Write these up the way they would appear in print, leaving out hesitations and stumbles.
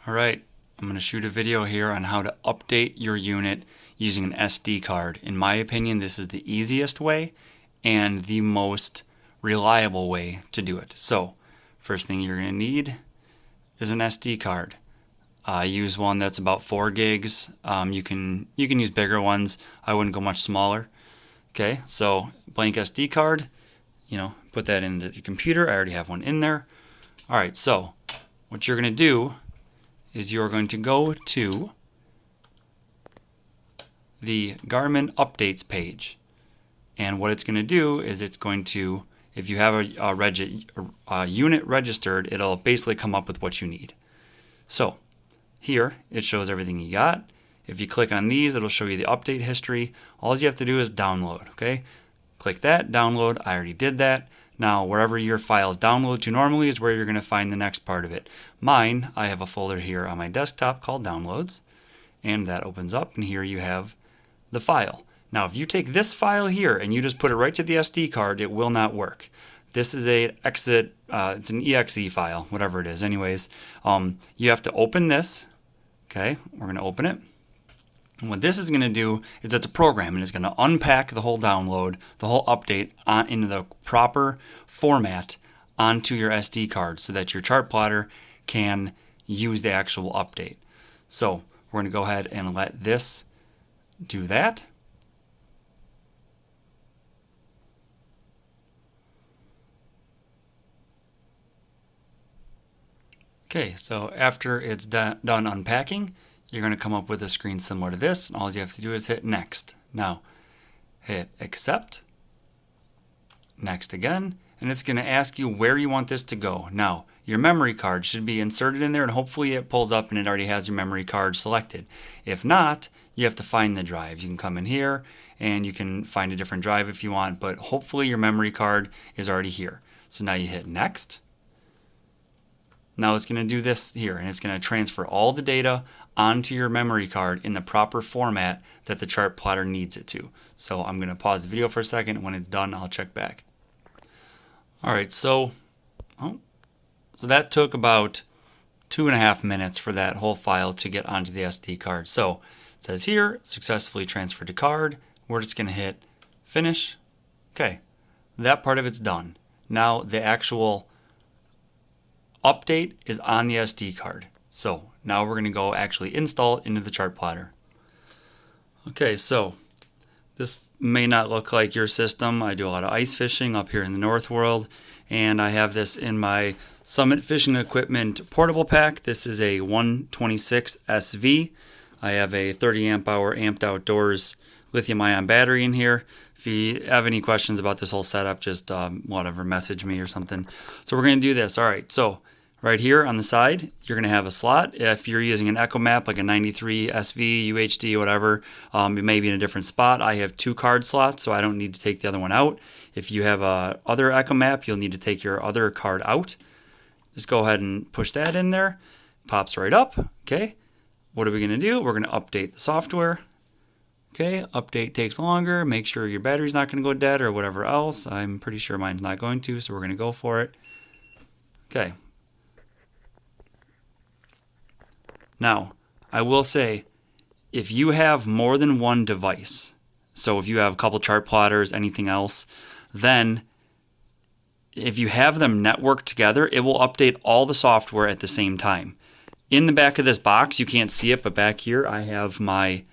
All right, I'm going to shoot a video here on how to update your unit using an SD card. In my opinion, this is the easiest way and the most reliable way to do it. So, first thing you're going to need is an SD card. I use one that's about 4 gigs. You can use bigger ones. I wouldn't go much smaller. Okay, so blank SD card, put that into your computer. I already have one in there. All right, so what you're going to do is you're going to go to the Garmin updates page. And what it's going to do is it's going to, if you have a unit registered, it'll basically come up with what you need. So here it shows everything you got. If you click on these, it'll show you the update history. All you have to do is download, okay? Click that, download. I already did that. Now, wherever your files download to normally is where you're going to find the next part of it. Mine, I have a folder here on my desktop called Downloads, and that opens up, and here you have the file. Now, if you take this file here and you just put it right to the SD card, it will not work. This is it's an exe file, whatever it is. Anyways, you have to open this. Okay, we're going to open it. And what this is going to do is it's a program, and it's going to unpack the whole download, the whole update into the proper format onto your SD card so that your chart plotter can use the actual update. So we're going to go ahead and let this do that. Okay, so after it's done unpacking, you're going to come up with a screen similar to this. And all you have to do is hit next. Now, hit accept, next again, and it's going to ask you where you want this to go. Now, your memory card should be inserted in there, and hopefully it pulls up and it already has your memory card selected. If not, you have to find the drive. You can come in here and you can find a different drive if you want, but hopefully your memory card is already here. So now you hit next. Now it's going to do this here, and it's going to transfer all the data onto your memory card in the proper format that the chart plotter needs it to. So I'm going to pause the video for a second. When it's done, I'll check back. All right, so that took about 2.5 minutes for that whole file to get onto the SD card. So it says here, successfully transferred to card. We're just going to hit finish. Okay, that part of it's done. Now the actual update is on the SD card. So now we're going to go actually install it into the chart plotter. Okay, so this may not look like your system. I do a lot of ice fishing up here in the North World, and I have this in my Summit Fishing Equipment portable pack. This is a 126 SV. I have a 30 amp hour Amped Outdoors lithium ion battery in here. If you have any questions about this whole setup, just message me or something. So we're going to do this. All right, so right here on the side, you're going to have a slot. If you're using an Echomap, like a 93 SV, UHD, whatever, it may be in a different spot. I have 2 card slots, so I don't need to take the other one out. If you have a other Echomap, you'll need to take your other card out. Just go ahead and push that in there. Pops right up. Okay. What are we going to do? We're going to update the software. Okay, update takes longer. Make sure your battery's not going to go dead or whatever else. I'm pretty sure mine's not going to, so we're going to go for it. Okay. Now, I will say, if you have more than one device, so if you have a couple chart plotters, anything else, then if you have them networked together, it will update all the software at the same time. In the back of this box, you can't see it, but back here I have my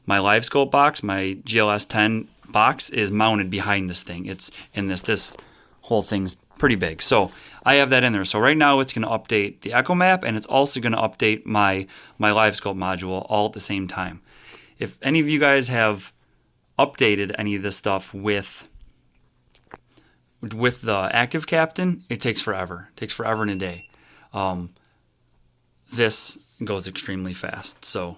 LiveScope box. My GLS 10 box is mounted behind this thing. It's in this whole thing's pretty big. So I have that in there. So right now it's going to update the Echomap, and it's also going to update my LiveScope module all at the same time. If any of you guys have updated any of this stuff with the Active Captain, it takes forever. It takes forever and a day. This goes extremely fast. So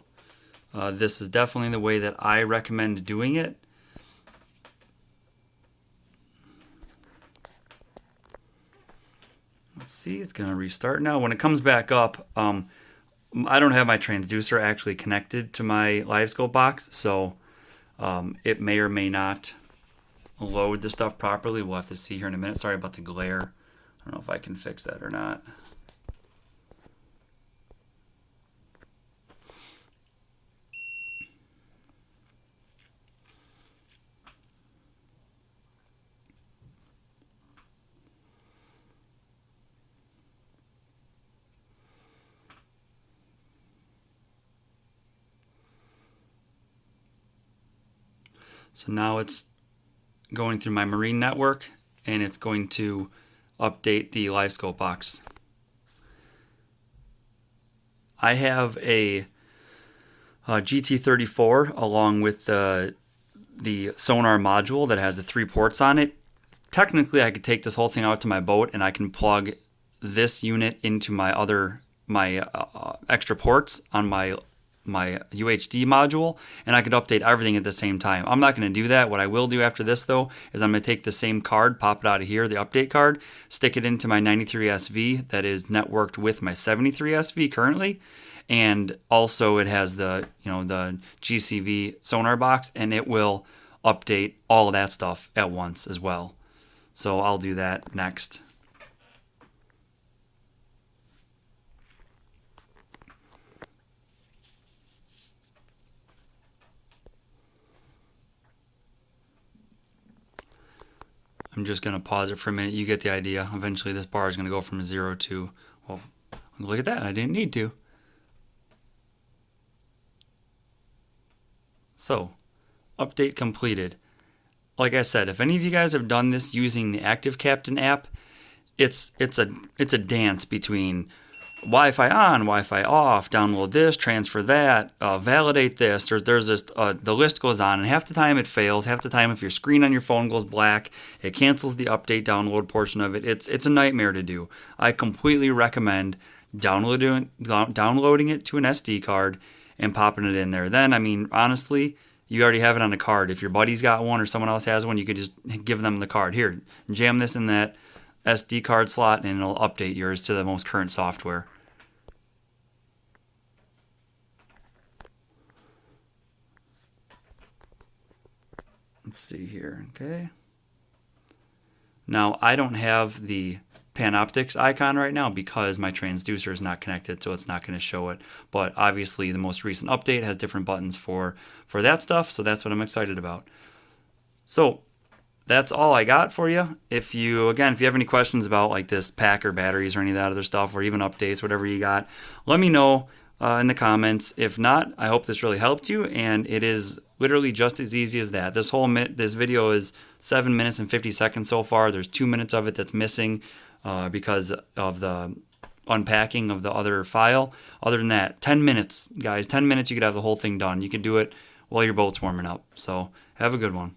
this is definitely the way that I recommend doing it. Let's see, it's going to restart now. When it comes back up, I don't have my transducer actually connected to my LiveScope box, so it may or may not load the stuff properly. We'll have to see here in a minute. Sorry about the glare. I don't know if I can fix that or not. So now it's going through my marine network, and it's going to update the live scope box. I have a GT34 along with the sonar module that has the 3 ports on it. Technically, I could take this whole thing out to my boat and I can plug this unit into my extra ports on my UHD module, and I could update everything at the same time. I'm not going to do that. What I will do after this, though, is I'm going to take the same card, pop it out of here, the update card, stick it into my 93SV that is networked with my 73SV currently, and also it has the GCV sonar box, and it will update all of that stuff at once as well. So I'll do that next. I'm just going to pause it for a minute. You get the idea. Eventually this bar is going to go from 0 to, well, look at that. I didn't need to. So, update completed. Like I said, if any of you guys have done this using the Active Captain app, it's a dance between Wi-Fi on, Wi-Fi off, download this, transfer that, validate this. There's this, the list goes on, and half the time it fails. Half the time, if your screen on your phone goes black, it cancels the update download portion of it. It's a nightmare to do. I completely recommend downloading it to an SD card and popping it in there. Then, I mean, honestly, you already have it on a card. If your buddy's got one or someone else has one, you could just give them the card. Here, jam this in that SD card slot and it'll update yours to the most current software. Let's see here, okay. Now, I don't have the Panoptix icon right now because my transducer is not connected, so it's not going to show it. But obviously, the most recent update has different buttons for that stuff, so that's what I'm excited about. So that's all I got for you. If you have any questions about like this pack or batteries or any of that other stuff, or even updates, whatever you got, let me know in the comments. If not, I hope this really helped you, and it is literally just as easy as that. This video is 7 minutes and 50 seconds so far. There's 2 minutes of it that's missing because of the unpacking of the other file. Other than that, 10 minutes, guys. 10 minutes, you could have the whole thing done. You could do it while your boat's warming up. So have a good one.